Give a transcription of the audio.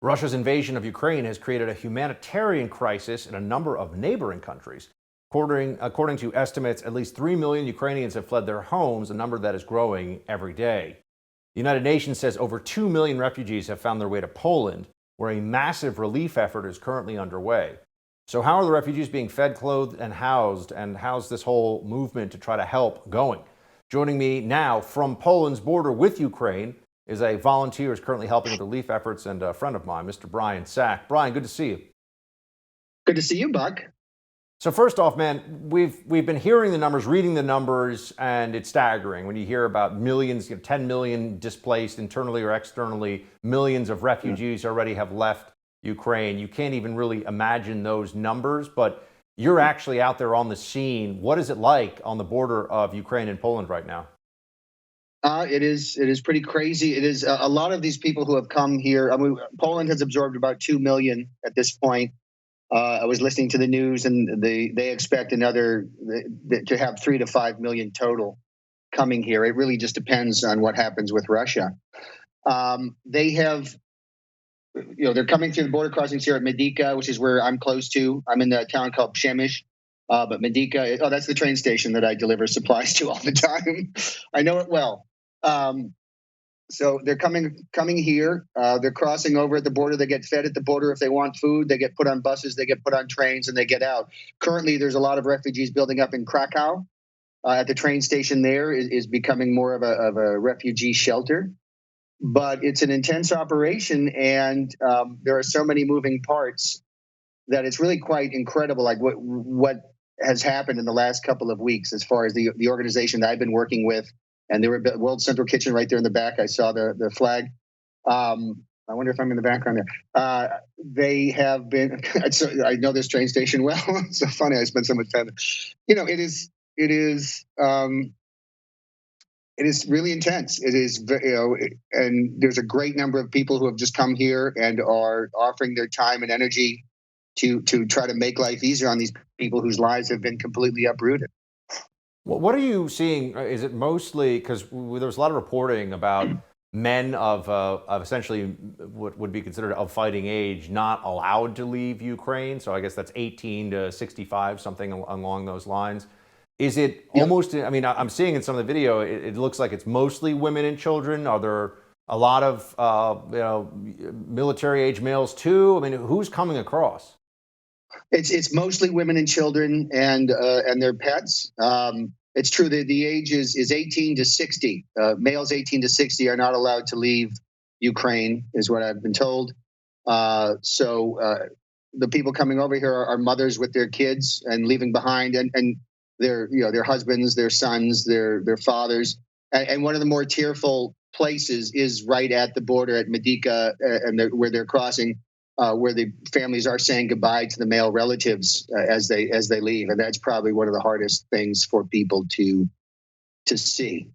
Russia's invasion of Ukraine has created a humanitarian crisis in a number of neighboring countries. According to estimates, at least 3 million Ukrainians have fled their homes, a number that is growing every day. The United Nations says over 2 million refugees have found their way to Poland, where a massive relief effort is currently underway. So, how are the refugees being fed, clothed, and how's this whole movement to try to help going? Joining me now from Poland's border with Ukraine is a volunteer who's currently helping with relief efforts and a friend of mine, Mr. Brian Sack. Brian, good to see you. Good to see you, Buck. So first off, man, we've been hearing the numbers, reading the numbers, and it's staggering when you hear about millions, 10 million displaced internally or externally, millions of refugees already have left Ukraine. You can't even really imagine those numbers, but you're actually out there on the scene. What is it like on the border of Ukraine and Poland right now? It is pretty crazy. It is a lot of these people who have come here. I mean, Poland has absorbed about 2 million at this point. I was listening to the news, and they expect to have 3 to 5 million total coming here. It really just depends on what happens with Russia. They have, they're coming through the border crossings here at Medica, which is where I'm close to. I'm in the town called Przemyśl. But Medica, that's the train station that I deliver supplies to all the time. I know it well. So they're coming here. They're crossing over at the border. They get fed at the border. If they want food, they get put on buses. They get put on trains, and they get out. Currently, there's a lot of refugees building up in Krakow. At the train station there is becoming more of a refugee shelter. But it's an intense operation, and there are so many moving parts that it's really quite incredible. Like what has happened in the last couple of weeks, as far as the organization that I've been working with. And they were at World Central Kitchen right there in the back. I saw the flag. I wonder if I'm in the background there. They have been. I know this train station well. It's so funny. I spent so much time. It is really intense. It is, and there's a great number of people who have just come here and are offering their time and energy to try to make life easier on these people whose lives have been completely uprooted. Well, what are you seeing? Is it mostly because there was a lot of reporting about men of essentially what would be considered of fighting age not allowed to leave Ukraine? So I guess that's 18 to 65, something along those lines. Is it almost? I mean, I'm seeing in some of the video, it looks like it's mostly women and children. Are there a lot of military age males too? I mean, who's coming across? It's mostly women and children and their pets. It's true that the age is 18 to 60. Males 18 to 60 are not allowed to leave Ukraine, is what I've been told. So the people coming over here are mothers with their kids and leaving behind and their husbands, their sons, their fathers. And one of the more tearful places is right at the border at Medica, where they're crossing. Where the families are saying goodbye to the male relatives as they leave, and that's probably one of the hardest things for people to see.